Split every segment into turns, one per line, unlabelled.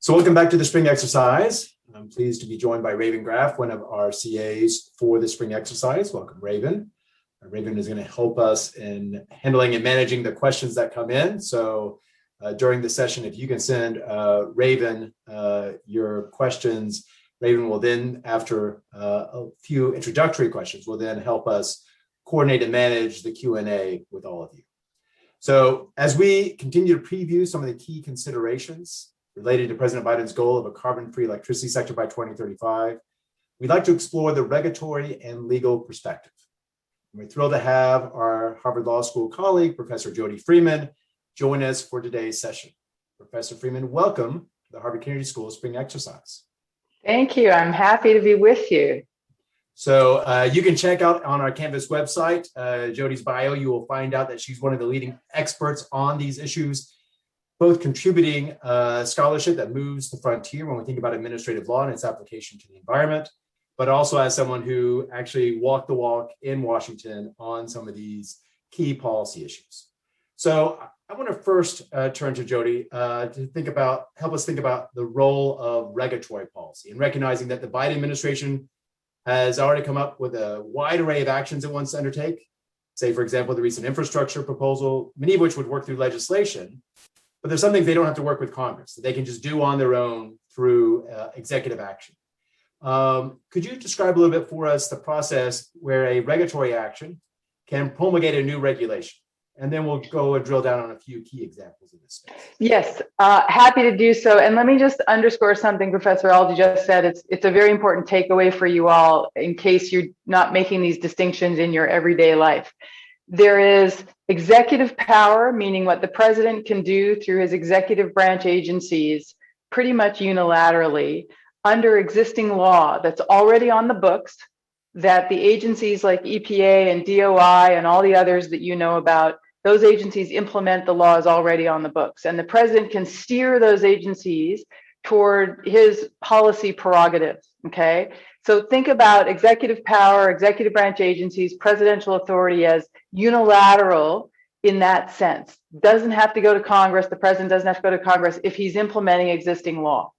So welcome back to the spring exercise. I'm pleased to be joined by Raven Graff, one of our CAs for the spring exercise. Welcome, Raven. Raven is going to help us in handling and managing the questions that come in. So during the session, if you can send Raven your questions, Raven will then, after a few introductory questions, will then help us coordinate and manage the Q&A with all of you. So as we continue to preview some of the key considerations related to President Biden's goal of a carbon-free electricity sector by 2035, we'd like to explore the regulatory and legal perspective. We're thrilled to have our Harvard Law School colleague, Professor Jody Freeman, join us for today's session. Professor Freeman, welcome to the Harvard Kennedy School Spring Exercise.
Thank you. I'm happy to be with you.
So you can check out on our Canvas website, Jody's bio. You will find out that she's one of the leading experts on these issues, both contributing scholarship that moves the frontier when we think about administrative law and its application to the environment, but also as someone who actually walked the walk in Washington on some of these key policy issues. So I want to first turn to Jody to help us think about the role of regulatory policy and recognizing that the Biden administration has already come up with a wide array of actions it wants to undertake. Say, for example, the recent infrastructure proposal, many of which would work through legislation, but there's some things they don't have to work with Congress that they can just do on their own through executive action. Could you describe a little bit for us the process where a regulatory action can promulgate a new regulation? And then we'll go and drill down on a few key examples of this space.
Yes, happy to do so. And let me just underscore something Professor Aldy just said. It's a very important takeaway for you all in case you're not making these distinctions in your everyday life. There is executive power, meaning what the president can do through his executive branch agencies pretty much unilaterally under existing law that's already on the books, that the agencies like EPA and DOI and all the others that you know about, those agencies implement the laws already on the books. And the president can steer those agencies toward his policy prerogatives, okay? So think about executive power, executive branch agencies, presidential authority as unilateral in that sense. Doesn't have to go to Congress. The president doesn't have to go to Congress if he's implementing existing law.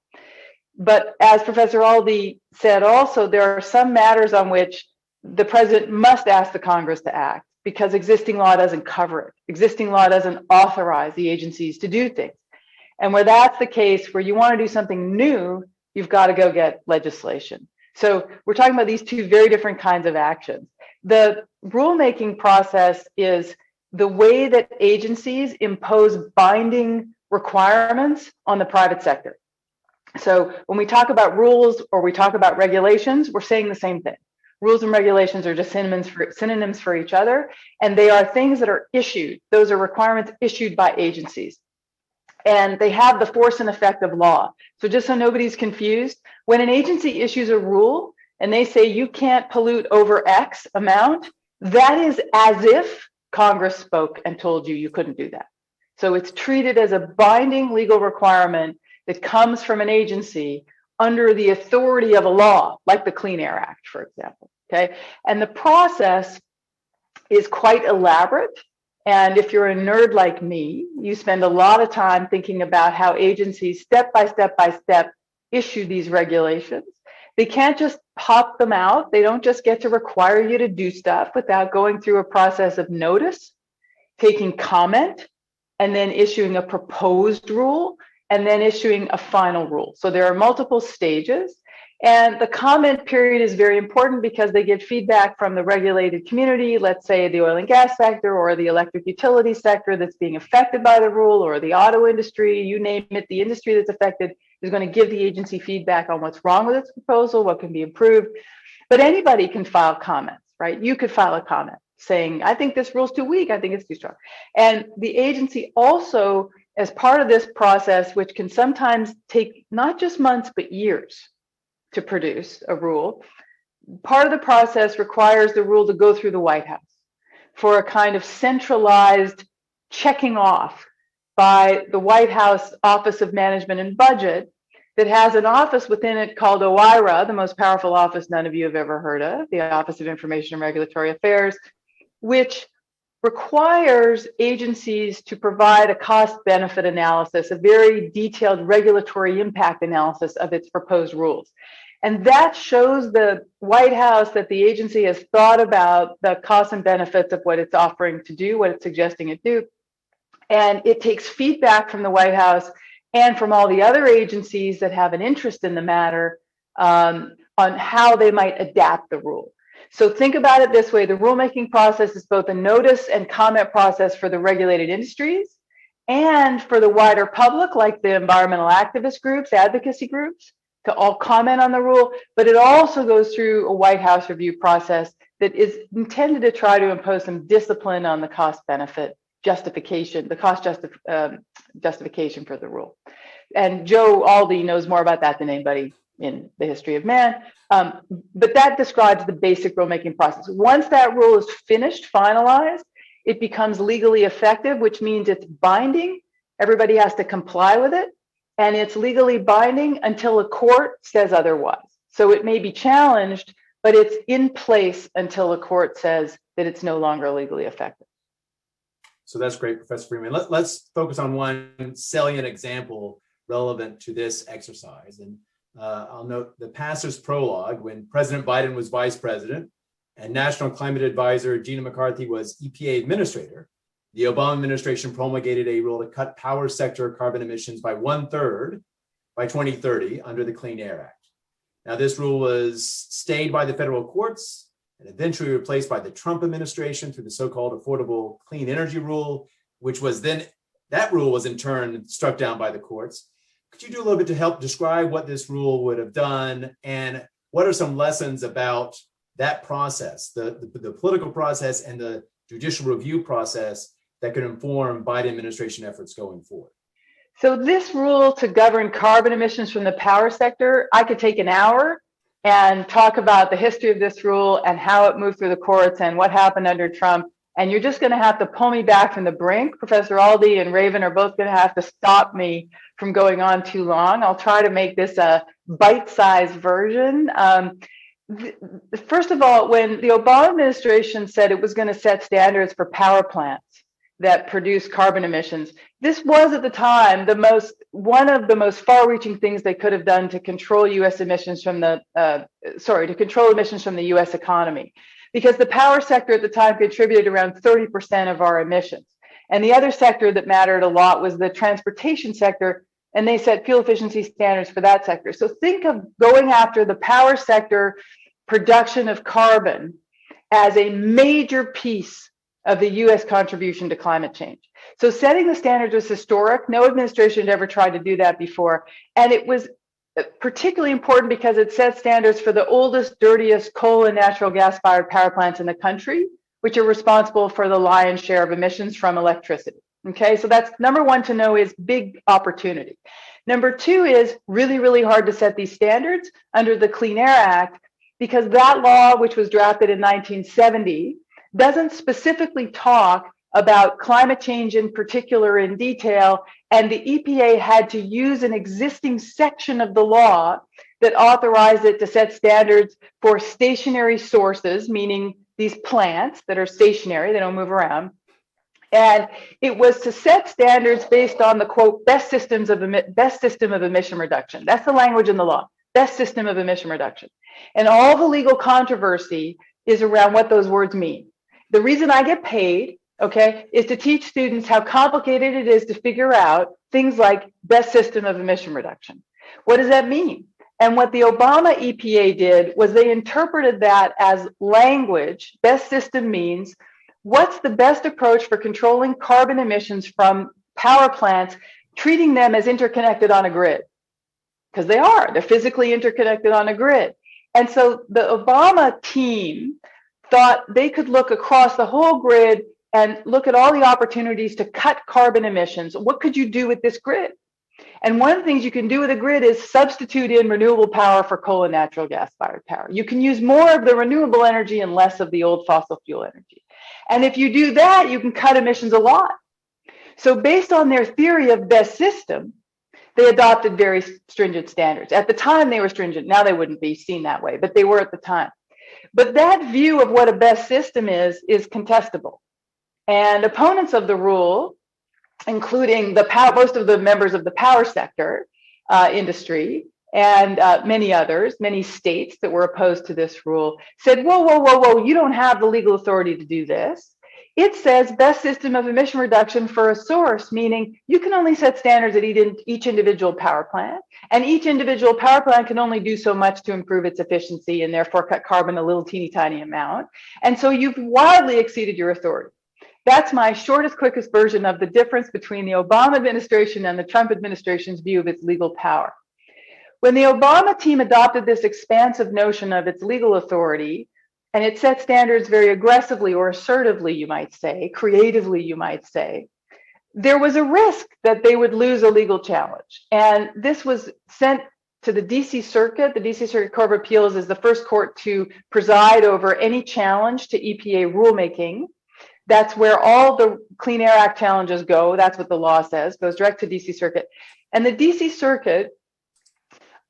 But as Professor Aldy said also, there are some matters on which the president must ask the Congress to act because existing law doesn't cover it. Existing law doesn't authorize the agencies to do things. And where that's the case, where you want to do something new, you've got to go get legislation. So we're talking about these two very different kinds of actions. The rulemaking process is the way that agencies impose binding requirements on the private sector. So when we talk about rules or we talk about regulations, we're saying the same thing. Rules and regulations are just synonyms for each other, and they are things that are issued. Those are requirements issued by agencies. And they have the force and effect of law. So just so nobody's confused, when an agency issues a rule and they say you can't pollute over X amount, that is as if Congress spoke and told you you couldn't do that. So it's treated as a binding legal requirement that comes from an agency under the authority of a law, like the Clean Air Act, for example, okay? And the process is quite elaborate. And if you're a nerd like me, you spend a lot of time thinking about how agencies step by step issue these regulations. They can't just pop them out. They don't just get to require you to do stuff without going through a process of notice, taking comment, and then issuing a proposed rule, and then issuing a final rule. So there are multiple stages. And the comment period is very important because they get feedback from the regulated community, let's say the oil and gas sector or the electric utility sector that's being affected by the rule, or the auto industry, you name it, the industry that's affected is going to give the agency feedback on what's wrong with its proposal, what can be improved. But anybody can file comments, right? You could file a comment saying, I think this rule's too weak, I think it's too strong. And the agency also, as part of this process, which can sometimes take not just months, but years to produce a rule, part of the process requires the rule to go through the White House for a kind of centralized checking off by the White House Office of Management and Budget that has an office within it called OIRA, the most powerful office none of you have ever heard of, the Office of Information and Regulatory Affairs, which requires agencies to provide a cost-benefit analysis, a very detailed regulatory impact analysis of its proposed rules. And that shows the White House that the agency has thought about the costs and benefits of what it's offering to do, what it's suggesting it do. And it takes feedback from the White House and from all the other agencies that have an interest in the matter on how they might adapt the rule. So think about it this way: the rulemaking process is both a notice and comment process for the regulated industries and for the wider public, like the environmental activist groups, advocacy groups, to all comment on the rule. But it also goes through a White House review process that is intended to try to impose some discipline on the cost benefit justification, the cost justification for the rule. And Joe Aldy knows more about that than anybody in the history of man. But that describes the basic rulemaking process. Once that rule is finished, finalized, it becomes legally effective, which means it's binding. Everybody has to comply with it. And it's legally binding until a court says otherwise. So it may be challenged, but it's in place until a court says that it's no longer legally effective.
So that's great, Professor Freeman. Let's focus on one salient example relevant to this exercise. And I'll note the pastor's prologue: when President Biden was vice president and National Climate Advisor Gina McCarthy was EPA administrator, the Obama administration promulgated a rule to cut power sector carbon emissions by 1/3 by 2030 under the Clean Air Act. Now, this rule was stayed by the federal courts and eventually replaced by the Trump administration through the so-called Affordable Clean Energy Rule, which was then, that rule was in turn struck down by the courts. Could you do a little bit to help describe what this rule would have done, and what are some lessons about that process, the political process and the judicial review process that could inform Biden administration efforts going forward?
So this rule to govern carbon emissions from the power sector, I could take an hour and talk about the history of this rule and how it moved through the courts and what happened under Trump. And you're just going to have to pull me back from the brink. Professor Aldy and Raven are both going to have to stop me from going on too long. I'll try to make this a bite-sized version. First of all, when the Obama administration said it was going to set standards for power plants that produce carbon emissions, this was at the time one of the most far-reaching things they could have done to control U.S. emissions from the U.S. economy, because the power sector at the time contributed around 30% of our emissions. And the other sector that mattered a lot was the transportation sector, and they set fuel efficiency standards for that sector. So think of going after the power sector production of carbon as a major piece of the U.S. contribution to climate change. So setting the standards was historic. No administration had ever tried to do that before. And it was particularly important because it set standards for the oldest, dirtiest coal and natural gas-fired power plants in the country, which are responsible for the lion's share of emissions from electricity. Okay, so that's number one to know, is big opportunity. Number two is really, really hard to set these standards under the Clean Air Act, because that law, which was drafted in 1970, doesn't specifically talk about climate change in particular in detail, and the EPA had to use an existing section of the law that authorized it to set standards for stationary sources, meaning these plants that are stationary, they don't move around. And it was to set standards based on the, quote, best system of emission reduction. That's the language in the law, best system of emission reduction. And all the legal controversy is around what those words mean. The reason I get paid, okay, is to teach students how complicated it is to figure out things like best system of emission reduction. What does that mean? And what the Obama EPA did was they interpreted that as language. Best system means what's the best approach for controlling carbon emissions from power plants, treating them as interconnected on a grid, because they're physically interconnected on a grid. And so the Obama team thought they could look across the whole grid and look at all the opportunities to cut carbon emissions. What could you do with this grid? And one of the things you can do with a grid is substitute in renewable power for coal and natural gas fired power. You can use more of the renewable energy and less of the old fossil fuel energy. And if you do that, you can cut emissions a lot. So based on their theory of best system, they adopted very stringent standards. At the time, they were stringent. Now they wouldn't be seen that way, but they were at the time. But that view of what a best system is contestable. And opponents of the rule, including most of the members of the power sector industry and many states that were opposed to this rule, said, whoa, whoa, whoa, whoa, you don't have the legal authority to do this. It says best system of emission reduction for a source, meaning you can only set standards at each individual power plant, and each individual power plant can only do so much to improve its efficiency and therefore cut carbon a little teeny tiny amount. And so you've wildly exceeded your authority. That's my shortest, quickest version of the difference between the Obama administration and the Trump administration's view of its legal power. When the Obama team adopted this expansive notion of its legal authority, and it set standards very aggressively or assertively, you might say, creatively, you might say, there was a risk that they would lose a legal challenge. And this was sent to the DC Circuit. The DC Circuit Court of Appeals is the first court to preside over any challenge to EPA rulemaking. That's where all the Clean Air Act challenges go. That's what the law says, goes direct to DC Circuit. And the DC Circuit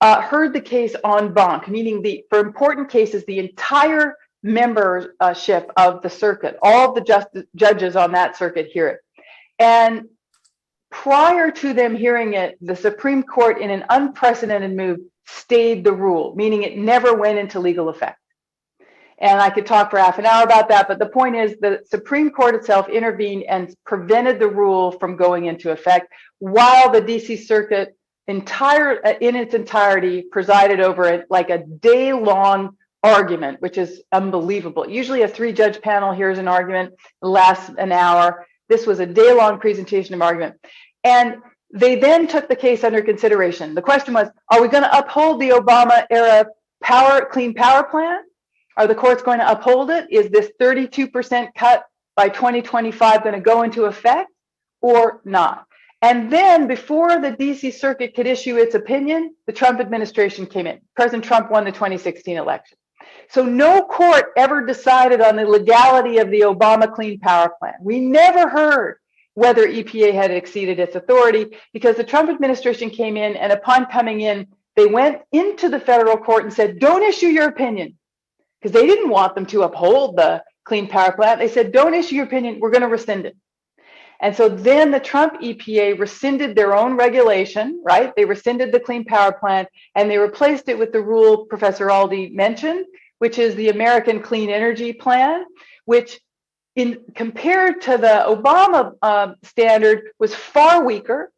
heard the case en banc, meaning for important cases, the entire membership of the circuit, all of the judges on that circuit hear it. And prior to them hearing it, the Supreme Court, in an unprecedented move, stayed the rule, meaning it never went into legal effect. And I could talk for half an hour about that, but the point is the Supreme Court itself intervened and prevented the rule from going into effect, while the DC Circuit in its entirety presided over it like a day-long argument, which is unbelievable. Usually a 3-judge panel hears an argument, lasts an hour. This was a day-long presentation of argument. And they then took the case under consideration. The question was, are we going to uphold the Obama era clean power plan? Are the courts going to uphold it? Is this 32% cut by 2025 going to go into effect or not? And then before the DC Circuit could issue its opinion, the Trump administration came in. President Trump won the 2016 election. So no court ever decided on the legality of the Obama Clean Power Plan. We never heard whether EPA had exceeded its authority, because the Trump administration came in, and upon coming in, they went into the federal court and said, don't issue your opinion, because they didn't want them to uphold the Clean Power Plan. They said, don't issue your opinion, we're going to rescind it. And so then the Trump EPA rescinded their own regulation, right? They rescinded the Clean Power Plan, and they replaced it with the rule Professor Aldy mentioned, which is the American Clean Energy Plan, which compared to the Obama standard was far weaker,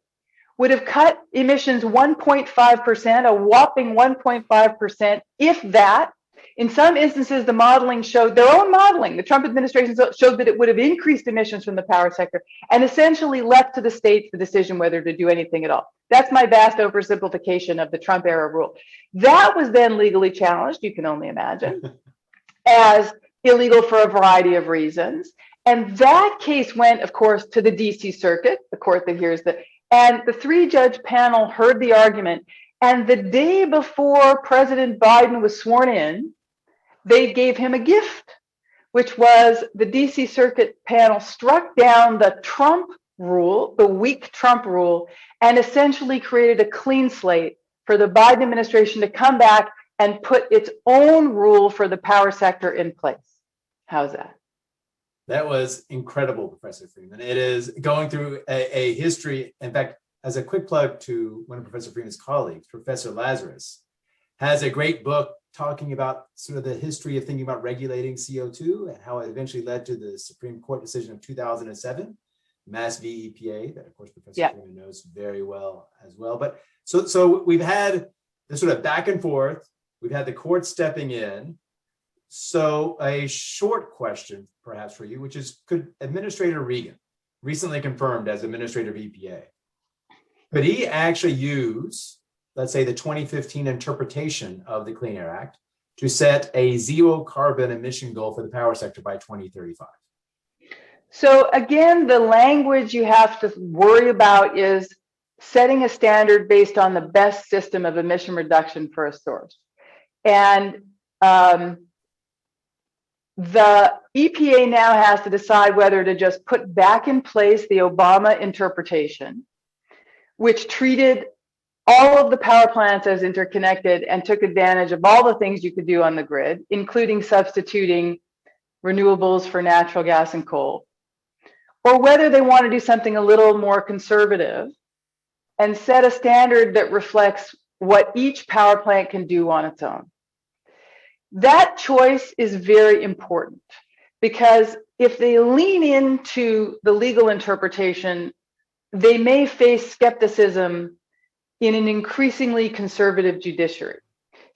would have cut emissions 1.5%, a whopping 1.5%, if that. In some instances, the modeling showed, their own modeling, the Trump administration showed that it would have increased emissions from the power sector and essentially left to the states the decision whether to do anything at all. That's my vast oversimplification of the Trump era rule. That was then legally challenged, you can only imagine, as illegal for a variety of reasons. And that case went, of course, to the DC Circuit, the court that hears that. And the 3-judge panel heard the argument. And the day before President Biden was sworn in, they gave him a gift, which was the DC Circuit panel struck down the Trump rule, the weak Trump rule, and essentially created a clean slate for the Biden administration to come back and put its own rule for the power sector in place. How's that?
That was incredible, Professor Freeman. It is going through a history. In fact, as a quick plug to one of Professor Freeman's colleagues, Professor Lazarus, has a great book talking about sort of the history of thinking about regulating CO2 and how it eventually led to the Supreme Court decision of 2007, Mass v. EPA, that of course Professor Freeman knows very well as well. But so we've had this sort of back and forth. We've had the court stepping in. So a short question perhaps for you, which is, could Administrator Regan, recently confirmed as Administrator of EPA, could he actually use, let's say, the 2015 interpretation of the Clean Air Act to set a zero carbon emission goal for the power sector by 2035?
So again, the language you have to worry about is setting a standard based on the best system of emission reduction for a source. And the EPA now has to decide whether to just put back in place the Obama interpretation, which treated all of the power plants as interconnected and took advantage of all the things you could do on the grid, including substituting renewables for natural gas and coal, or whether they want to do something a little more conservative and set a standard that reflects what each power plant can do on its own. That choice is very important, because if they lean into the legal interpretation, they may face skepticism in an increasingly conservative judiciary.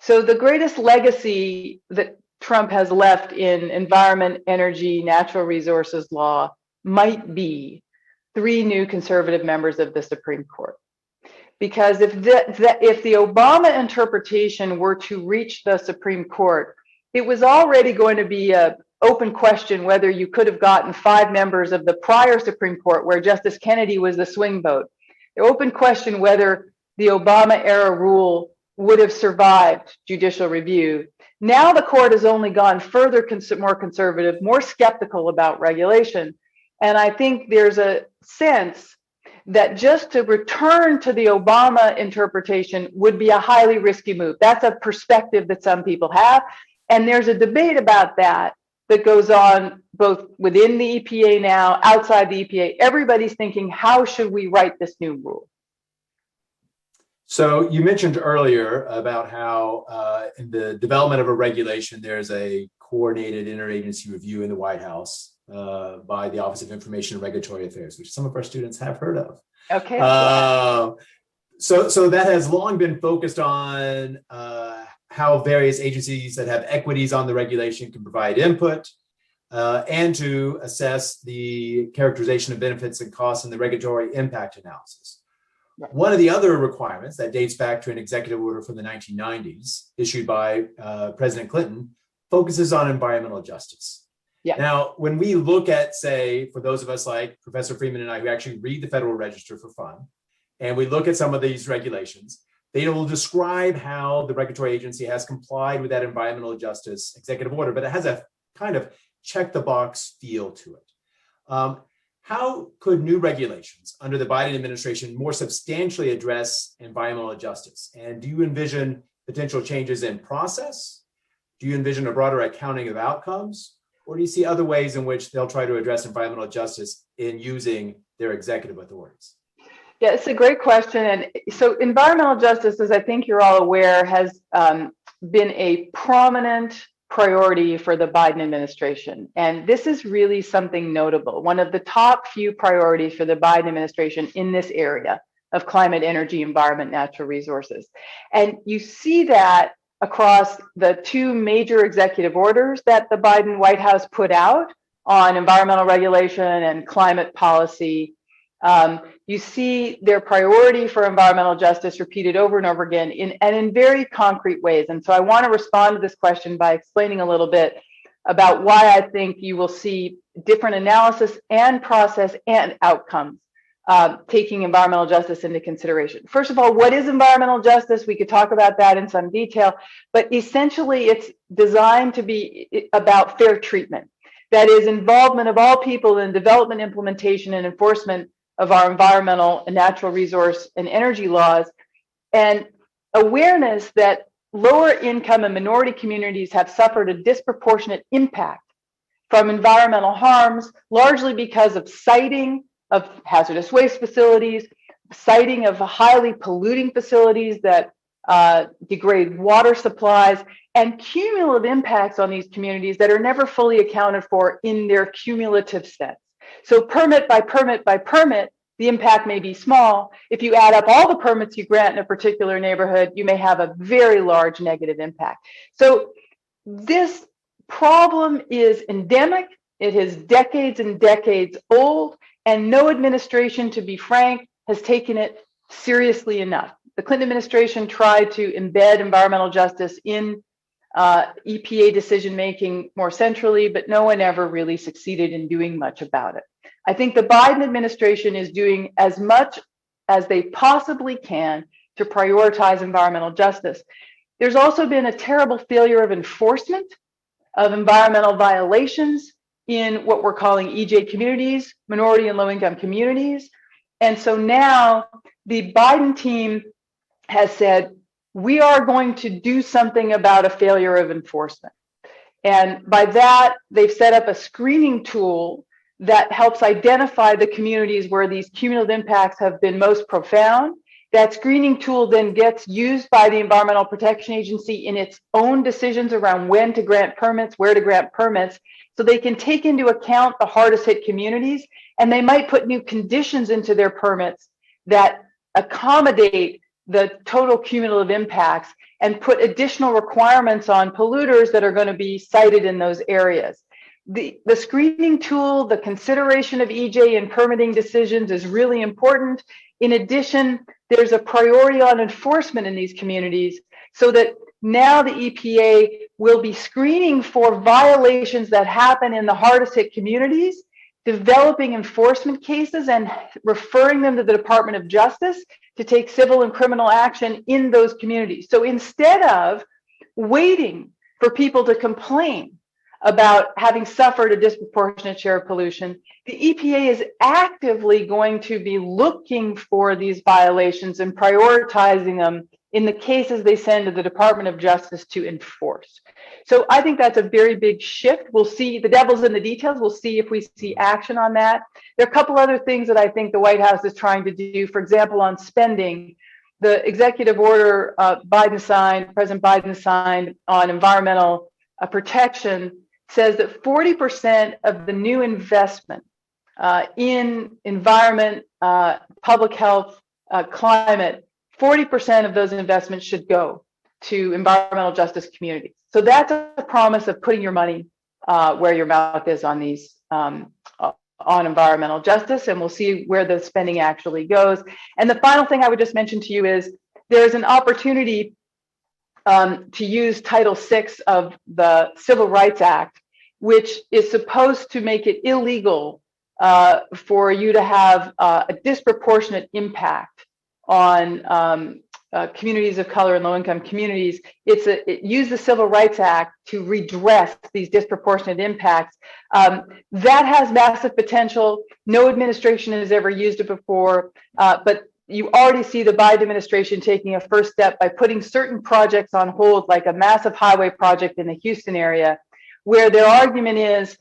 So the greatest legacy that Trump has left in environment, energy, natural resources law might be 3 new conservative members of the Supreme Court. Because if the Obama interpretation were to reach the Supreme Court, it was already going to be an open question whether you could have gotten 5 members of the prior Supreme Court, where Justice Kennedy was the swing vote. The open question whether the Obama era rule would have survived judicial review. Now the court has only gone further, more conservative, more skeptical about regulation. And I think there's a sense that just to return to the Obama interpretation would be a highly risky move. That's a perspective that some people have. And there's a debate about that goes on both within the EPA now, outside the EPA. Everybody's thinking, how should we write this new rule?
So you mentioned earlier about how in the development of a regulation, there's a coordinated interagency review in the White House by the Office of Information and Regulatory Affairs, which some of our students have heard of.
Okay.
So that has long been focused on how various agencies that have equities on the regulation can provide input and to assess the characterization of benefits and costs and the regulatory impact analysis. Right. One of the other requirements that dates back to an executive order from the 1990s issued by President Clinton focuses on environmental justice. Yeah. Now, when we look at, say, for those of us like Professor Freeman and I who actually read the Federal Register for fun, and we look at some of these regulations, they will describe how the regulatory agency has complied with that environmental justice executive order, but it has a kind of check the box feel to it. How could new regulations under the Biden administration more substantially address environmental justice? And do you envision potential changes in process? Do you envision a broader accounting of outcomes? Or do you see other ways in which they'll try to address environmental justice in using their executive authorities?
Yeah, it's a great question. And so environmental justice, as I think you're all aware, has been a prominent priority for the Biden administration. And this is really something notable. One of the top few priorities for the Biden administration in this area of climate, energy, environment, natural resources. And you see that across the 2 major executive orders that the Biden White House put out on environmental regulation and climate policy. You see their priority for environmental justice repeated over and over again in very concrete ways. And so I want to respond to this question by explaining a little bit about why I think you will see different analysis and process and outcomes taking environmental justice into consideration. First of all, what is environmental justice? We could talk about that in some detail, but essentially it's designed to be about fair treatment. That is, involvement of all people in development, implementation, and enforcement of our environmental and natural resource and energy laws, and awareness that lower income and minority communities have suffered a disproportionate impact from environmental harms, largely because of siting of hazardous waste facilities, siting of highly polluting facilities that degrade water supplies, and cumulative impacts on these communities that are never fully accounted for in their cumulative sense. So permit by permit by permit, the impact may be small. If you add up all the permits you grant in a particular neighborhood, you may have a very large negative impact. So this problem is endemic. It is decades and decades old, and no administration, to be frank, has taken it seriously enough. The Clinton administration tried to embed environmental justice in EPA decision-making more centrally, but no one ever really succeeded in doing much about it. I think the Biden administration is doing as much as they possibly can to prioritize environmental justice. There's also been a terrible failure of enforcement of environmental violations in what we're calling EJ communities, minority and low-income communities. And so now the Biden team has said, we are going to do something about a failure of enforcement. And by that, they've set up a screening tool that helps identify the communities where these cumulative impacts have been most profound. That screening tool then gets used by the Environmental Protection Agency in its own decisions around when to grant permits, where to grant permits, so they can take into account the hardest hit communities, and they might put new conditions into their permits that accommodate the total cumulative impacts and put additional requirements on polluters that are going to be cited in those areas. The screening tool, the consideration of EJ in permitting decisions is really important. In addition, there's a priority on enforcement in these communities so that now the EPA will be screening for violations that happen in the hardest hit communities, developing enforcement cases and referring them to the Department of Justice to take civil and criminal action in those communities. So instead of waiting for people to complain about having suffered a disproportionate share of pollution, the EPA is actively going to be looking for these violations and prioritizing them in the cases they send to the Department of Justice to enforce. So I think that's a very big shift. We'll see, the devil's in the details. We'll see if we see action on that. There are a couple other things that I think the White House is trying to do. For example, on spending, the executive order President Biden signed on environmental protection says that 40% of the new investment in environment, public health, climate, 40% of those investments should go to environmental justice communities. So that's a promise of putting your money where your mouth is on these on environmental justice, and we'll see where the spending actually goes. And the final thing I would just mention to you is there's an opportunity to use Title VI of the Civil Rights Act, which is supposed to make it illegal for you to have a disproportionate impact on communities of color and low-income communities. It used the Civil Rights Act to redress these disproportionate impacts. That has massive potential. No administration has ever used it before, but you already see the Biden administration taking a first step by putting certain projects on hold, like a massive highway project in the Houston area, where their argument is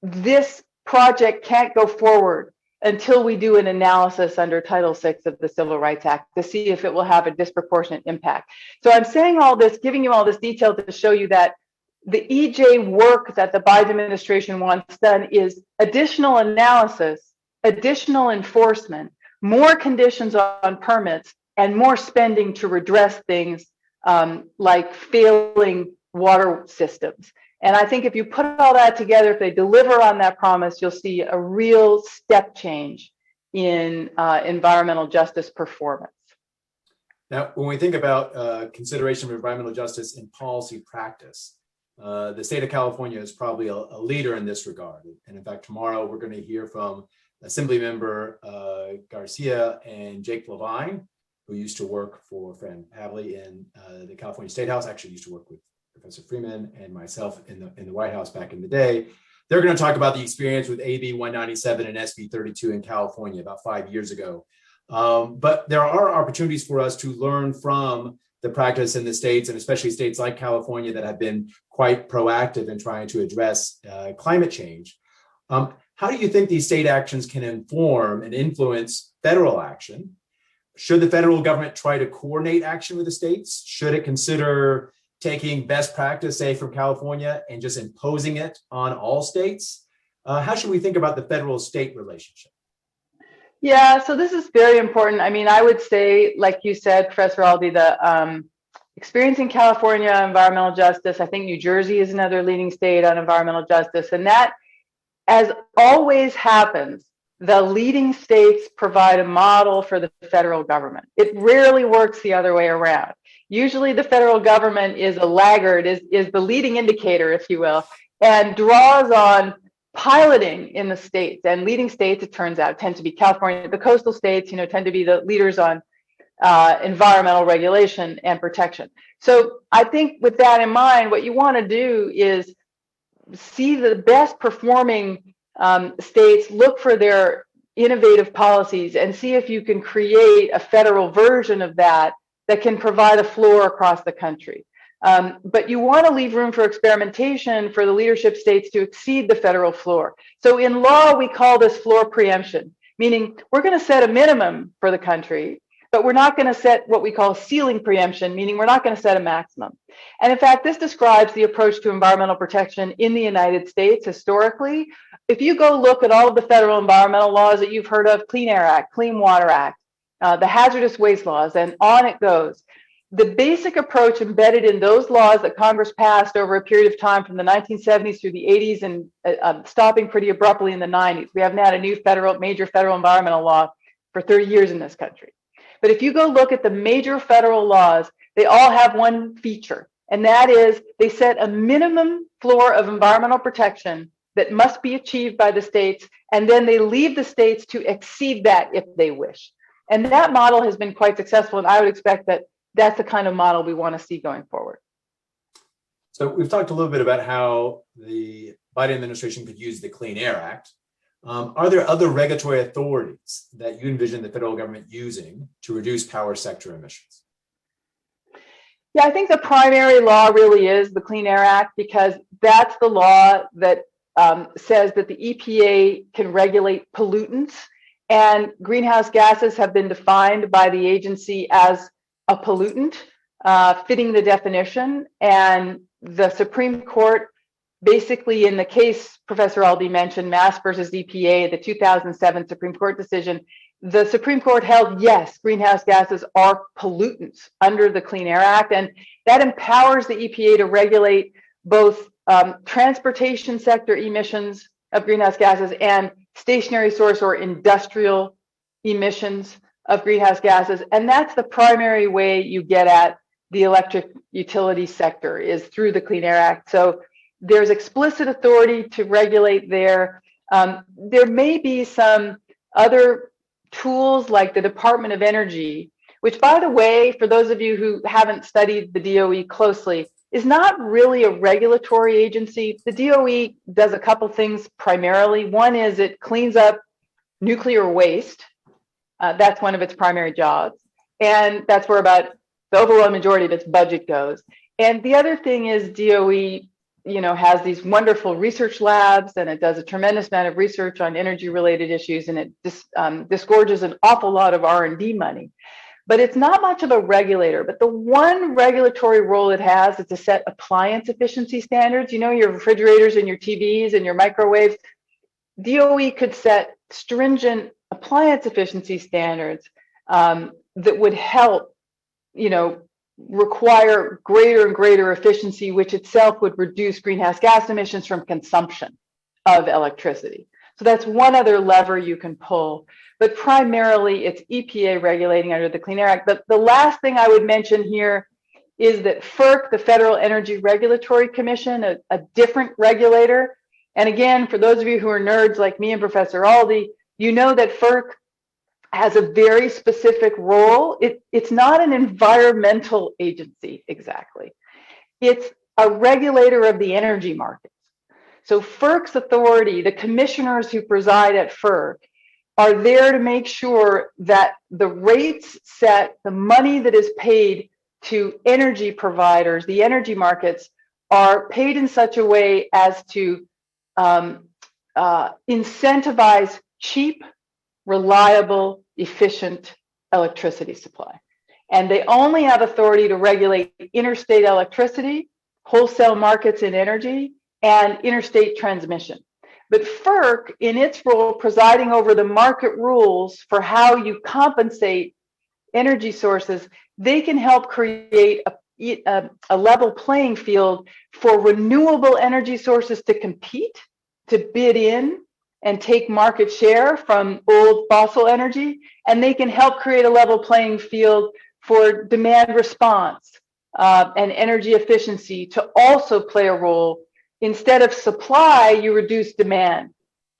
this project can't go forward until we do an analysis under Title VI of the Civil Rights Act to see if it will have a disproportionate impact. So I'm saying all this, giving you all this detail to show you that the EJ work that the Biden administration wants done is additional analysis, additional enforcement, more conditions on permits, and more spending to redress things like failing water systems. And I think if you put all that together, if they deliver on that promise, you'll see a real step change in environmental justice performance.
Now, when we think about consideration of environmental justice in policy practice, the state of California is probably a leader in this regard. And in fact, tomorrow we're going to hear from Assemblymember Garcia and Jake Levine, who used to work for Fran Pavley in the California State House, actually used to work with Professor Freeman and myself in the White House back in the day. They're going to talk about the experience with AB 197 and SB 32 in California about 5 years ago. But there are opportunities for us to learn from the practice in the states, and especially states like California that have been quite proactive in trying to address climate change. How do you think these state actions can inform and influence federal action? Should the federal government try to coordinate action with the states? Should it consider taking best practice, say, from California and just imposing it on all states? How should we think about the federal-state relationship?
Yeah, so this is very important. I mean, I would say, like you said, Professor Aldy, the experience in California, environmental justice, I think New Jersey is another leading state on environmental justice. And that, as always happens, the leading states provide a model for the federal government. It rarely works the other way around. Usually the federal government is a laggard, is the leading indicator, if you will, and draws on piloting in the states. And leading states, it turns out, tend to be California. The coastal states, tend to be the leaders on environmental regulation and protection. So I think with that in mind, what you want to do is see the best performing states, look for their innovative policies, and see if you can create a federal version of that that can provide a floor across the country. But you want to leave room for experimentation for the leadership states to exceed the federal floor. So in law, we call this floor preemption, meaning we're going to set a minimum for the country, but we're not going to set what we call ceiling preemption, meaning we're not going to set a maximum. And in fact, this describes the approach to environmental protection in the United States historically. If you go look at all of the federal environmental laws that you've heard of, Clean Air Act, Clean Water Act, the hazardous waste laws, and on it goes. The basic approach embedded in those laws that Congress passed over a period of time from the 1970s through the 80s and stopping pretty abruptly in the 90s. We haven't had a new major federal environmental law for 30 years in this country. But if you go look at the major federal laws, they all have one feature, and that is they set a minimum floor of environmental protection that must be achieved by the states, and then they leave the states to exceed that if they wish. And that model has been quite successful, and I would expect that that's the kind of model we want to see going forward.
So we've talked a little bit about how the Biden administration could use the Clean Air Act. Are there other regulatory authorities that you envision the federal government using to reduce power sector emissions?
Yeah, I think the primary law really is the Clean Air Act, because that's the law that says that the EPA can regulate pollutants, and greenhouse gases have been defined by the agency as a pollutant, fitting the definition. And the Supreme Court, basically in the case Professor Aldy mentioned, Mass versus EPA, the 2007 Supreme Court decision, the Supreme Court held, yes, greenhouse gases are pollutants under the Clean Air Act, and that empowers the EPA to regulate both transportation sector emissions of greenhouse gases and stationary source or industrial emissions of greenhouse gases. And that's the primary way you get at the electric utility sector, is through the Clean Air Act. So there's explicit authority to regulate there. There may be some other tools like the Department of Energy, which, by the way, for those of you who haven't studied the DOE closely, is not really a regulatory agency. The DOE does a couple things primarily. One is it cleans up nuclear waste. That's one of its primary jobs. And that's where about the overwhelming majority of its budget goes. And the other thing is DOE, has these wonderful research labs, and it does a tremendous amount of research on energy related issues, and it disgorges an awful lot of R&D money. But it's not much of a regulator. But the one regulatory role it has is to set appliance efficiency standards. Your refrigerators and your TVs and your microwaves. DOE could set stringent appliance efficiency standards that would help, require greater and greater efficiency, which itself would reduce greenhouse gas emissions from consumption of electricity. So that's one other lever you can pull. But primarily, it's EPA regulating under the Clean Air Act. But the last thing I would mention here is that FERC, the Federal Energy Regulatory Commission, a different regulator. And again, for those of you who are nerds like me and Professor Aldy, you know that FERC has a very specific role. It's not an environmental agency exactly. It's a regulator of the energy markets. So FERC's authority, the commissioners who preside at FERC, are there to make sure that the rates set, the money that is paid to energy providers, the energy markets, are paid in such a way as to incentivize cheap, reliable, efficient electricity supply. And they only have authority to regulate interstate electricity, wholesale markets in energy, and interstate transmission. But FERC, in its role presiding over the market rules for how you compensate energy sources, they can help create a level playing field for renewable energy sources to compete, to bid in and take market share from old fossil energy. And they can help create a level playing field for demand response and energy efficiency to also play a role. Instead of supply, you reduce demand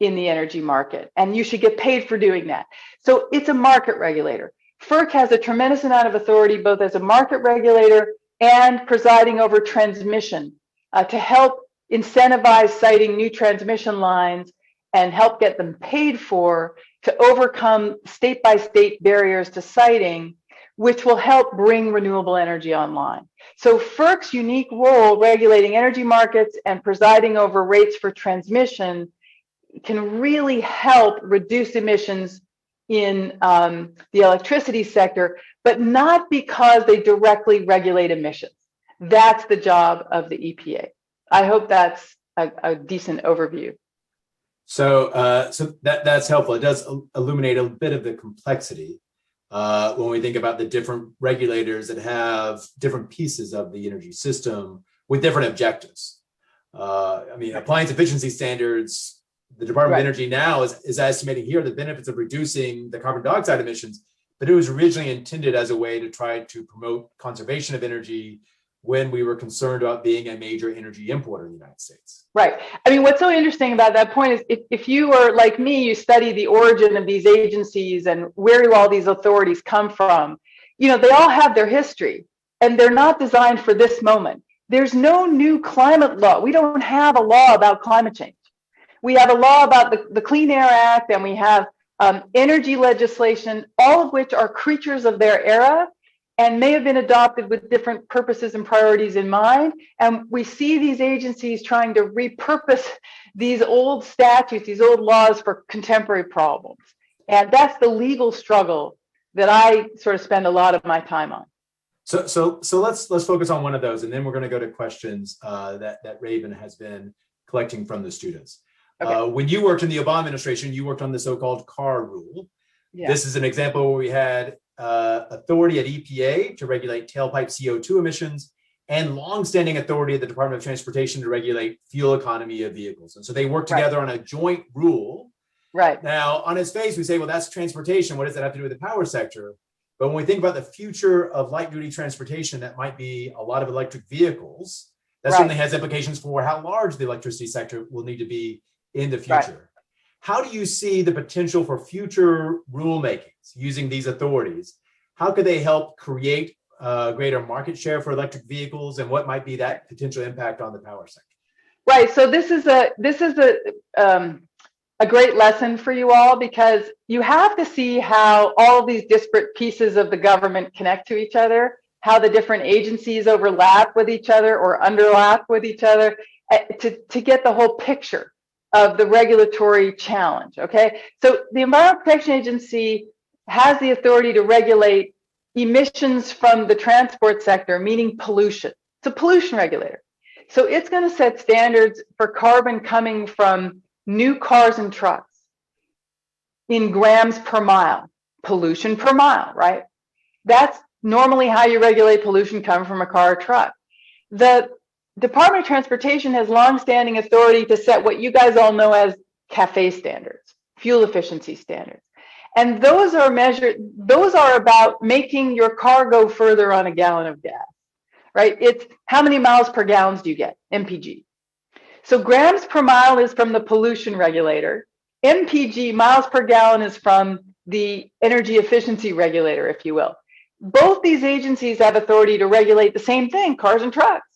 in the energy market, and you should get paid for doing that. So it's a market regulator. FERC has a tremendous amount of authority, both as a market regulator and presiding over transmission to help incentivize siting new transmission lines and help get them paid for to overcome state by state barriers to siting, which will help bring renewable energy online. So FERC's unique role regulating energy markets and presiding over rates for transmission can really help reduce emissions in the electricity sector, but not because they directly regulate emissions. That's the job of the EPA. I hope that's a decent overview.
So, that's helpful. It does illuminate a bit of the complexity when we think about the different regulators that have different pieces of the energy system with different objectives. I mean, appliance efficiency standards, the Department of Energy now is estimating here the benefits of reducing the carbon dioxide emissions, but it was originally intended as a way to try to promote conservation of energy when we were concerned about being a major energy importer in the United States.
Right. I mean, what's so interesting about that point is if you are like me, you study the origin of these agencies and where do all these authorities come from, you know, they all have their history and they're not designed for this moment. There's no new climate law. We don't have a law about climate change. We have a law about the Clean Air Act, and we have energy legislation, all of which are creatures of their era and may have been adopted with different purposes and priorities in mind. And we see these agencies trying to repurpose these old statutes, these old laws for contemporary problems. And that's the legal struggle that I sort of spend a lot of my time on.
So let's focus on one of those, and then we're going to go to questions that Raven has been collecting from the students. Okay. When you worked in the Obama administration, you worked on the so-called car rule. Yeah. This is an example where we had authority at EPA to regulate tailpipe CO2 emissions and longstanding authority at the Department of Transportation to regulate fuel economy of vehicles. And so they work together on a joint rule.
Right.
Now, on its face, we say, well, that's transportation. What does that have to do with the power sector? But when we think about the future of light-duty transportation, that might be a lot of electric vehicles. That certainly has implications for how large the electricity sector will need to be in the future. Right. How do you see the potential for future rulemakings using these authorities? How could they help create greater market share for electric vehicles, and what might be that potential impact on the power sector?
Right. So this is a great lesson for you all, because you have to see how all of these disparate pieces of the government connect to each other, how the different agencies overlap with each other or underlap with each other to get the whole picture of the regulatory challenge. Okay, so the Environmental Protection Agency has the authority to regulate emissions from the transport sector, meaning pollution. It's a pollution regulator. So it's going to set standards for carbon coming from new cars and trucks in grams per mile, pollution per mile, right? That's normally how you regulate pollution coming from a car or truck. The Department of Transportation has longstanding authority to set what you guys all know as CAFE standards, fuel efficiency standards. And those are about making your car go further on a gallon of gas, right? It's how many miles per gallon do you get, MPG. So grams per mile is from the pollution regulator. MPG, miles per gallon, is from the energy efficiency regulator, if you will. Both these agencies have authority to regulate the same thing, cars and trucks.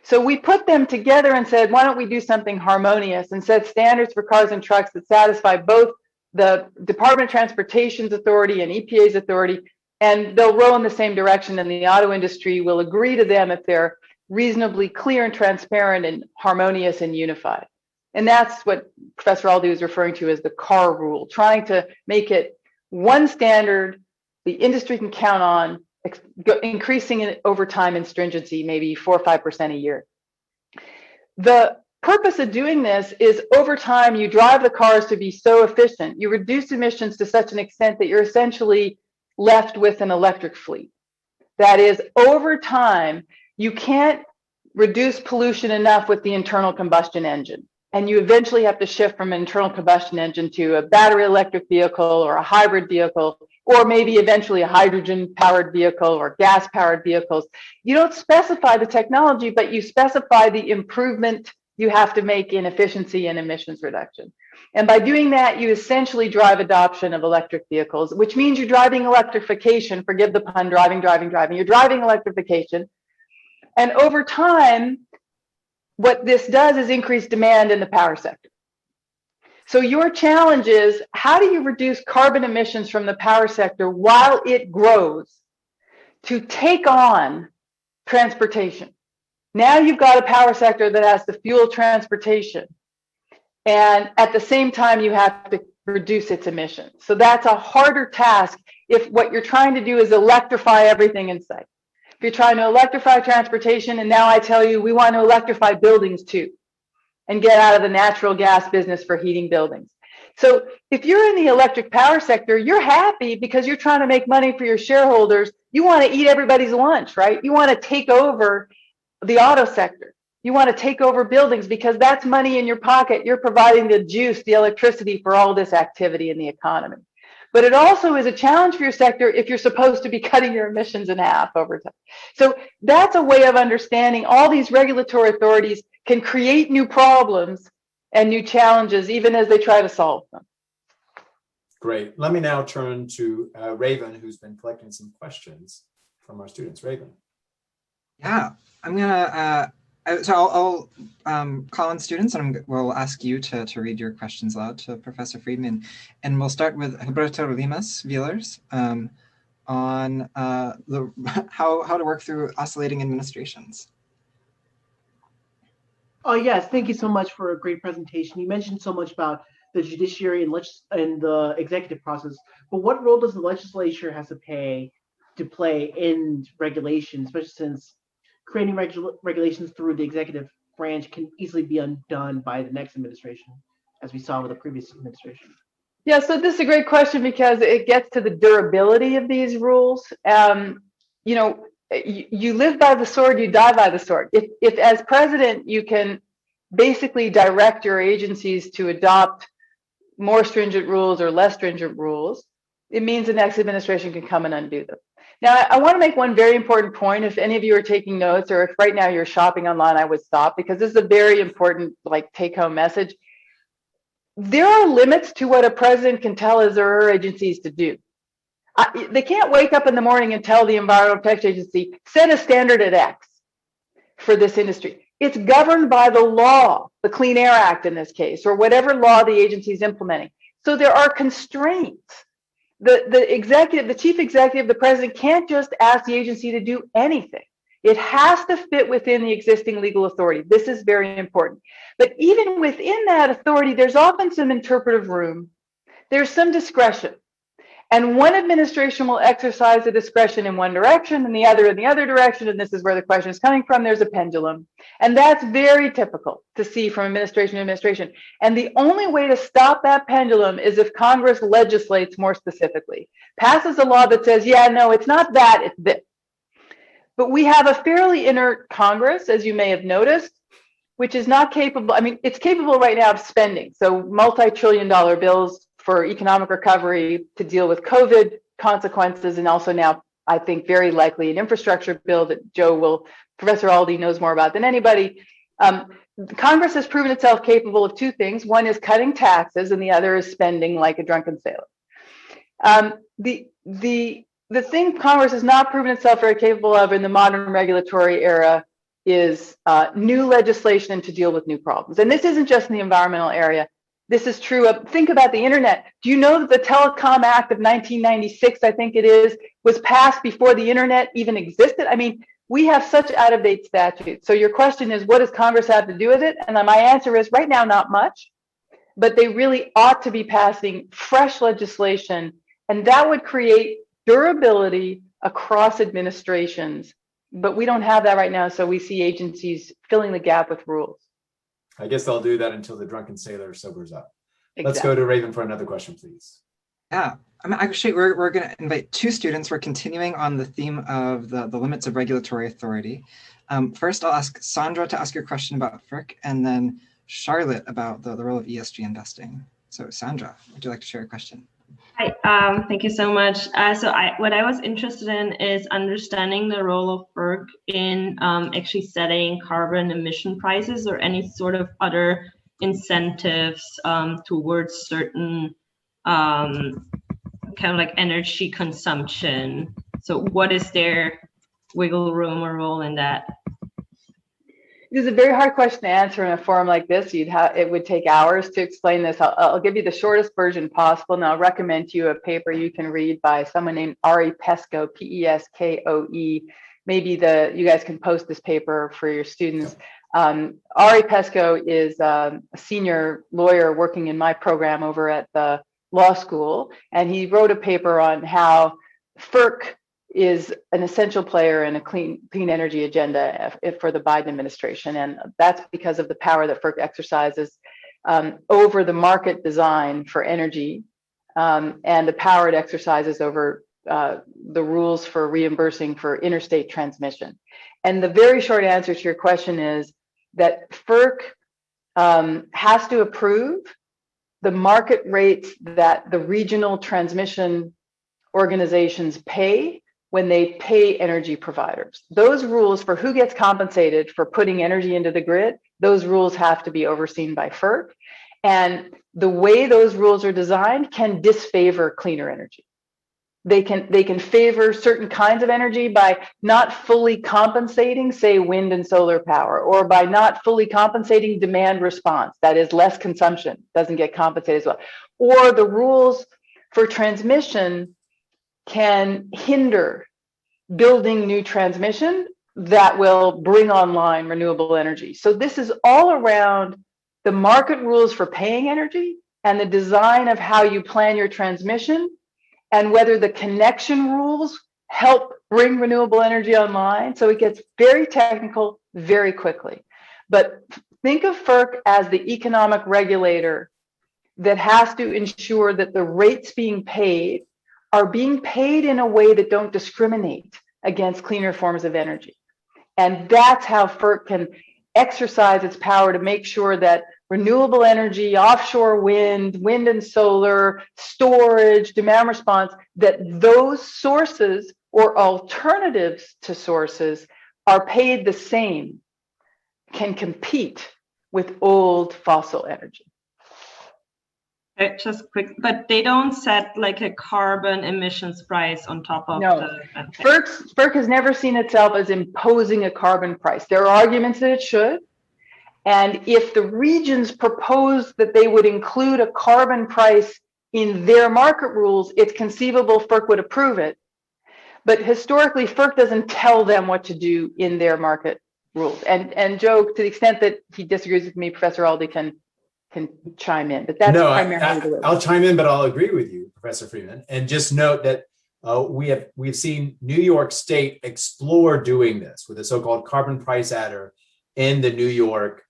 So we put them together and said, why don't we do something harmonious and set standards for cars and trucks that satisfy both the Department of Transportation's authority and EPA's authority, and they'll row in the same direction, and the auto industry will agree to them if they're reasonably clear and transparent and harmonious and unified. And that's what Professor Aldy was referring to as the car rule, trying to make it one standard the industry can count on, increasing it over time in stringency, maybe 4 or 5% a year. The purpose of doing this is over time, you drive the cars to be so efficient, you reduce emissions to such an extent that you're essentially left with an electric fleet. That is, over time, you can't reduce pollution enough with the internal combustion engine. And you eventually have to shift from an internal combustion engine to a battery electric vehicle or a hybrid vehicle, or maybe eventually a hydrogen powered vehicle or gas powered vehicles. You don't specify the technology, but you specify the improvement you have to make in efficiency and emissions reduction. And by doing that, you essentially drive adoption of electric vehicles, which means you're driving electrification. Forgive the pun, driving. You're driving electrification. And over time, what this does is increase demand in the power sector. So your challenge is, how do you reduce carbon emissions from the power sector while it grows to take on transportation. Now you've got a power sector that has to fuel transportation. And at the same time, you have to reduce its emissions. So that's a harder task if what you're trying to do is electrify everything in sight. If you're trying to electrify transportation, and now I tell you, we want to electrify buildings too, and get out of the natural gas business for heating buildings. So if you're in the electric power sector, you're happy because you're trying to make money for your shareholders. You want to eat everybody's lunch, right? You want to take over the auto sector. You want to take over buildings because that's money in your pocket. You're providing the juice, the electricity for all this activity in the economy. But it also is a challenge for your sector if you're supposed to be cutting your emissions in half over time. So that's a way of understanding all these regulatory authorities can create new problems and new challenges even as they try to solve them.
Great. Let me now turn to Raven, who's been collecting some questions from our students. Raven.
Yeah, I'm gonna, I'll call on students and we'll ask you to read your questions aloud to Professor Freeman. And we'll start with Roberto Limas Villers on how to work through oscillating administrations.
Oh, yes. Thank you so much for a great presentation. You mentioned so much about the judiciary and the executive process, but what role does the legislature have to play in regulation, especially since creating regulations through the executive branch can easily be undone by the next administration, as we saw with the previous administration?
Yeah, so this is a great question because it gets to the durability of these rules. You know, you live by the sword, you die by the sword. If as president, you can basically direct your agencies to adopt more stringent rules or less stringent rules, it means the next administration can come and undo them. Now, I want to make one very important point. If any of you are taking notes or if right now you're shopping online, I would stop because this is a very important take-home message. There are limits to what a president can tell his or her agencies to do. They can't wake up in the morning and tell the Environmental Protection Agency, set a standard at X for this industry. It's governed by the law, the Clean Air Act in this case, or whatever law the agency is implementing. So there are constraints. The chief executive, the president can't just ask the agency to do anything. It has to fit within the existing legal authority. This is very important. But even within that authority, there's often some interpretive room. There's some discretion. And one administration will exercise the discretion in one direction and the other in the other direction. And this is where the question is coming from. There's a pendulum. And that's very typical to see from administration to administration. And the only way to stop that pendulum is if Congress legislates more specifically, passes a law that says, yeah, no, it's not that, it's this. But we have a fairly inert Congress, as you may have noticed, which is not capable. I mean, it's capable right now of spending. So multi-trillion-dollar bills for economic recovery to deal with COVID consequences, and also now, I think, very likely an infrastructure bill that Professor Aldy knows more about than anybody. Congress has proven itself capable of two things. One is cutting taxes, and the other is spending like a drunken sailor. The thing Congress has not proven itself very capable of in the modern regulatory era is new legislation to deal with new problems. And this isn't just in the environmental area. This is true of, think about the internet. Do you know that the Telecom Act of 1996, I think it is, was passed before the internet even existed? I mean, we have such out-of-date statutes. So your question is, what does Congress have to do with it? And my answer is right now, not much, but they really ought to be passing fresh legislation, and that would create durability across administrations. But we don't have that right now, so we see agencies filling the gap with rules.
I guess they'll do that until the drunken sailor sobers up.
Exactly.
Let's go to Raven for another question, please.
Yeah, actually, we're going to invite two students. We're continuing on the theme of the limits of regulatory authority. First, I'll ask Sandra to ask your question about FERC, and then Charlotte about the role of ESG investing. So Sandra, would you like to share a question?
Hi, thank you so much. What I was interested in is understanding the role of FERC in actually setting carbon emission prices or any sort of other incentives towards certain kind of like energy consumption. So what is their wiggle room or role in that?
is a very hard question to answer in a forum like this. It would take hours to explain this. I'll give you the shortest version possible, and I'll recommend to you a paper you can read by someone named Ari Peskoe, Peskoe. Maybe you guys can post this paper for your students. Ari Peskoe is a senior lawyer working in my program over at the law school, and he wrote a paper on how FERC is an essential player in a clean energy agenda for the Biden administration. And that's because of the power that FERC exercises over the market design for energy, and the power it exercises over the rules for reimbursing for interstate transmission. And the very short answer to your question is that FERC has to approve the market rates that the regional transmission organizations pay when they pay energy providers. Those rules for who gets compensated for putting energy into the grid, those rules have to be overseen by FERC. And the way those rules are designed can disfavor cleaner energy. They can favor certain kinds of energy by not fully compensating, say, wind and solar power, or by not fully compensating demand response, that is less consumption, doesn't get compensated as well. Or the rules for transmission can hinder building new transmission that will bring online renewable energy. So this is all around the market rules for paying energy and the design of how you plan your transmission, and whether the connection rules help bring renewable energy online. So it gets very technical very quickly. But think of FERC as the economic regulator that has to ensure that the rates being paid are being paid in a way that don't discriminate against cleaner forms of energy. And that's how FERC can exercise its power to make sure that renewable energy, offshore wind and solar, storage, demand response, that those sources or alternatives to sources are paid the same, can compete with old fossil energy.
Just quick, but they don't set like a carbon emissions price on top of
No.
the.
FERC has never seen itself as imposing a carbon price. There are arguments that it should. And if the regions proposed that they would include a carbon price in their market rules, it's conceivable FERC would approve it. But historically, FERC doesn't tell them what to do in their market rules. And Joe, to the extent that he disagrees with me, Professor Aldy can chime in. But that's primarily the way.
I'll chime in, but I'll agree with you, Professor Freeman. And just note that we've seen New York State explore doing this with a so-called carbon price adder in the New York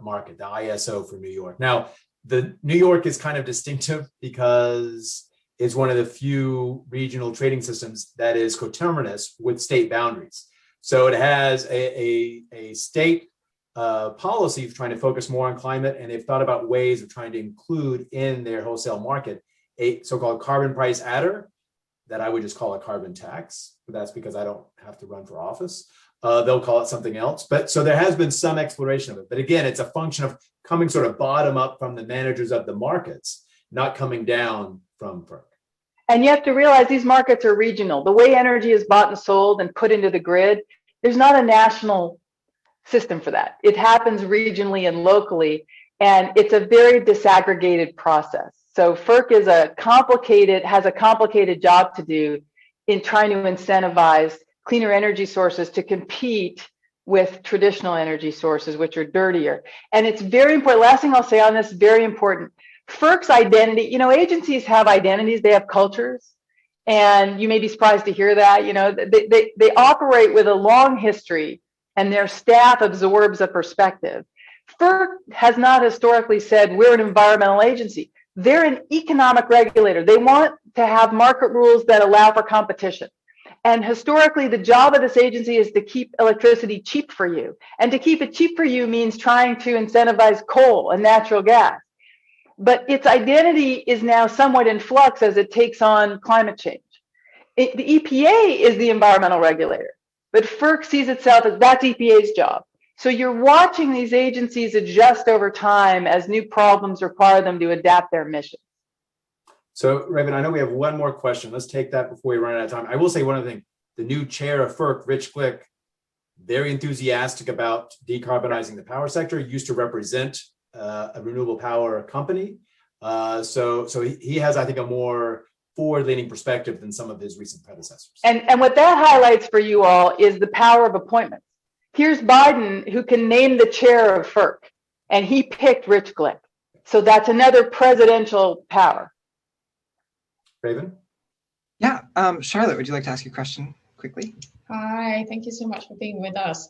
market, the ISO for New York. Now, the New York is kind of distinctive because it's one of the few regional trading systems that is coterminous with state boundaries. So it has a state policy of trying to focus more on climate, and they've thought about ways of trying to include in their wholesale market a so-called carbon price adder that I would just call a carbon tax, but that's because I don't have to run for office. They'll call it something else. But so there has been some exploration of it. But again, it's a function of coming sort of bottom up from the managers of the markets, not coming down from FERC.
And you have to realize these markets are regional. The way energy is bought and sold and put into the grid, there's not a national system for that. It happens regionally and locally, and it's a very disaggregated process. So FERC is has a complicated job to do in trying to incentivize cleaner energy sources to compete with traditional energy sources, which are dirtier. And it's very important. Last thing I'll say on this, very important. FERC's identity, agencies have identities, they have cultures, and you may be surprised to hear that, they operate with a long history and their staff absorbs a perspective. FERC has not historically said we're an environmental agency. They're an economic regulator. They want to have market rules that allow for competition. And historically, the job of this agency is to keep electricity cheap for you. And to keep it cheap for you means trying to incentivize coal and natural gas. But its identity is now somewhat in flux as it takes on climate change. The EPA is the environmental regulator, but FERC sees itself as that's EPA's job. So you're watching these agencies adjust over time as new problems require them to adapt their mission.
So, Raven, I know we have one more question. Let's take that before we run out of time. I will say one other thing. The new chair of FERC, Rich Glick, very enthusiastic about decarbonizing the power sector, used to represent a renewable power company. So he has, I think, a more forward-leaning perspective than some of his recent predecessors.
And what that highlights for you all is the power of appointments. Here's Biden, who can name the chair of FERC, and he picked Rich Glick. So that's another presidential power.
Raven?
Yeah, Charlotte, would you like to ask your question quickly?
Hi, thank you so much for being with us.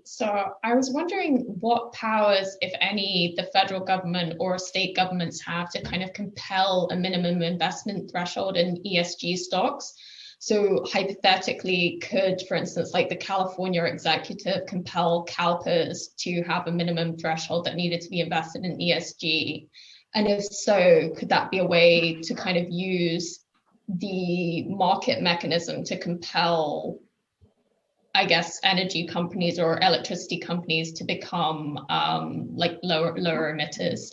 So I was wondering what powers, if any, the federal government or state governments have to kind of compel a minimum investment threshold in ESG stocks. So hypothetically, could, for instance, like the California executive compel CalPERS to have a minimum threshold that needed to be invested in ESG? And if so, could that be a way to kind of use the market mechanism to compel, I guess, energy companies or electricity companies to become like lower emitters,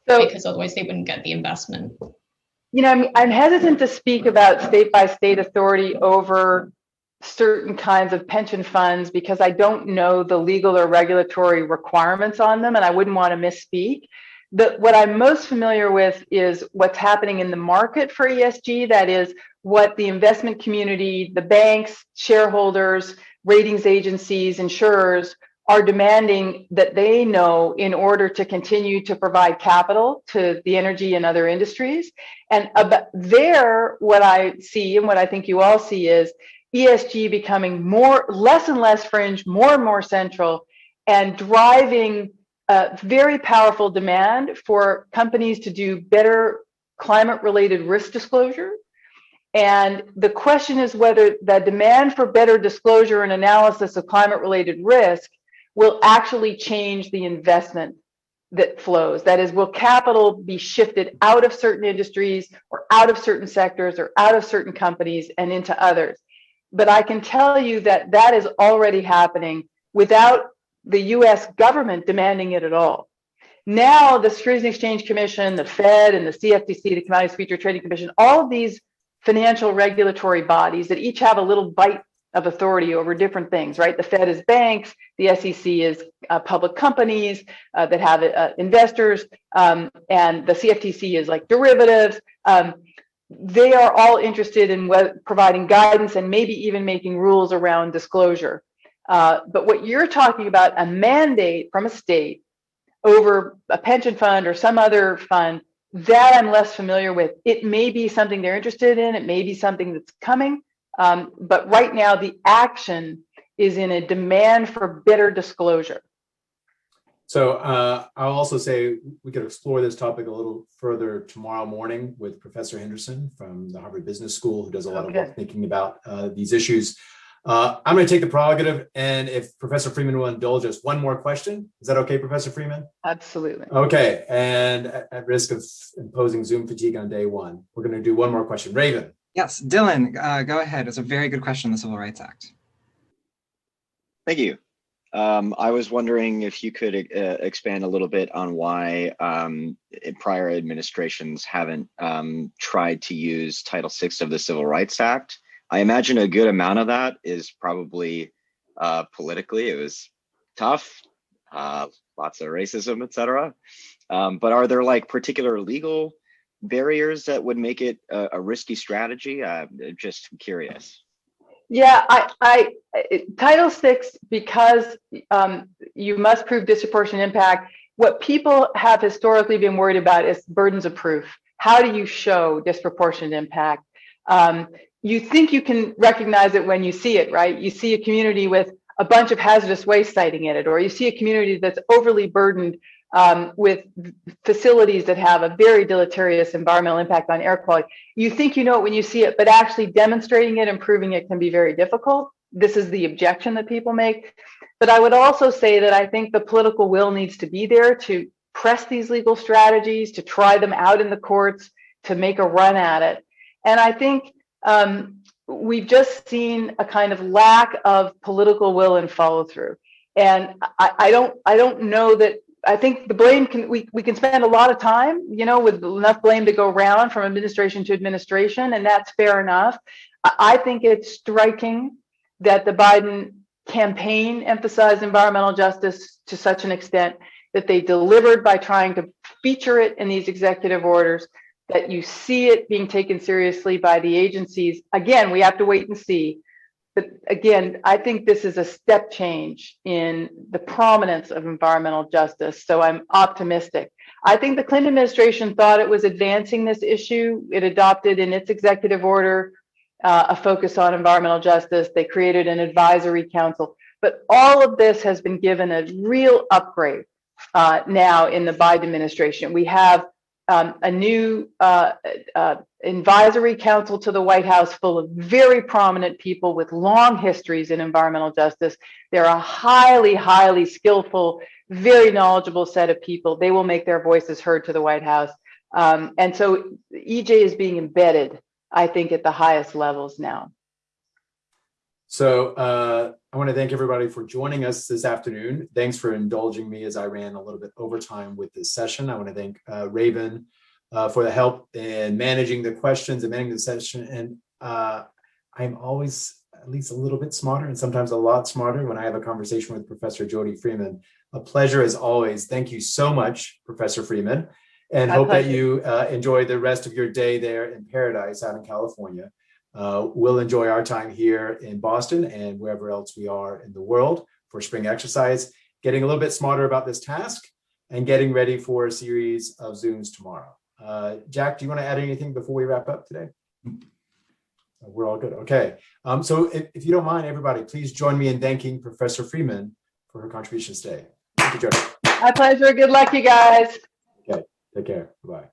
because otherwise they wouldn't get the investment?
You know, I'm hesitant to speak about state by state authority over certain kinds of pension funds because I don't know the legal or regulatory requirements on them, and I wouldn't want to misspeak. What I'm most familiar with is what's happening in the market for ESG. That is what the investment community, the banks, shareholders, ratings agencies, insurers are demanding that they know in order to continue to provide capital to the energy and other industries. And there, what I see and what I think you all see is ESG becoming less and less fringe, more and more central, and driving a very powerful demand for companies to do better climate-related risk disclosure. And the question is whether the demand for better disclosure and analysis of climate-related risk will actually change the investment that flows. That is, will capital be shifted out of certain industries or out of certain sectors or out of certain companies and into others? But I can tell you that that is already happening without the US government demanding it at all. Now, the Securities and Exchange Commission, the Fed, and the CFTC, the Commodities Futures Trading Commission, all of these financial regulatory bodies that each have a little bite of authority over different things, right? The Fed is banks, the SEC is public companies that have investors, and the CFTC is like derivatives. They are all interested in providing guidance and maybe even making rules around disclosure. But what you're talking about, a mandate from a state over a pension fund or some other fund, that I'm less familiar with. It may be something they're interested in. It may be something that's coming. But right now, the action is in a demand for better disclosure.
So I'll also say we could explore this topic a little further tomorrow morning with Professor Henderson from the Harvard Business School, who does a lot of work thinking about these issues. I'm going to take the prerogative, and if Professor Freeman will indulge us, one more question. Is that okay, Professor Freeman?
Absolutely.
Okay, and at risk of imposing Zoom fatigue on day one, we're going to do one more question. Raven.
Yes, Dylan, go ahead. It's a very good question on the Civil Rights Act.
Thank you. I was wondering if you could expand a little bit on why prior administrations haven't tried to use Title VI of the Civil Rights Act. I imagine a good amount of that is probably politically. It was tough, lots of racism, etc. But are there like particular legal barriers that would make it a risky strategy? Just curious.
Yeah, Title VI, because you must prove disproportionate impact. What people have historically been worried about is burdens of proof. How do you show disproportionate impact? You think you can recognize it when you see it, right? You see a community with a bunch of hazardous waste siting in it, or you see a community that's overly burdened with facilities that have a very deleterious environmental impact on air quality. You think you know it when you see it, but actually demonstrating it and proving it can be very difficult. This is the objection that people make. But I would also say that I think the political will needs to be there to press these legal strategies, to try them out in the courts, to make a run at it. And I think we've just seen a kind of lack of political will and follow through. And I don't know that. I think the blame we can spend a lot of time, you know, with enough blame to go around from administration to administration, and that's fair enough. I think it's striking that the Biden campaign emphasized environmental justice to such an extent that they delivered by trying to feature it in these executive orders, that you see it being taken seriously by the agencies. Again, we have to wait and see. But again, I think this is a step change in the prominence of environmental justice. So I'm optimistic. I think the Clinton administration thought it was advancing this issue. It adopted in its executive order a focus on environmental justice. They created an advisory council. But all of this has been given a real upgrade now in the Biden administration. We have a new advisory council to the White House full of very prominent people with long histories in environmental justice. They're a highly, highly skillful, very knowledgeable set of people. They will make their voices heard to the White House. And so EJ is being embedded, I think, at the highest levels now.
So I want to thank everybody for joining us this afternoon. Thanks for indulging me as I ran a little bit overtime with this session. I want to thank Raven for the help in managing the questions and managing the session. And I'm always at least a little bit smarter and sometimes a lot smarter when I have a conversation with Professor Jody Freeman. A pleasure as always. Thank you so much, Professor Freeman, and hope that you enjoy the rest of your day there in paradise out in California. We'll enjoy our time here in Boston and wherever else we are in the world for spring exercise, getting a little bit smarter about this task and getting ready for a series of Zooms tomorrow. Jack, do you want to add anything before we wrap up today? We're all good. Okay. So if you don't mind, everybody, please join me in thanking Professor Freeman for her contributions today. Thank you, Jody.
My pleasure. Good luck, you guys.
Okay. Take care. Bye-bye.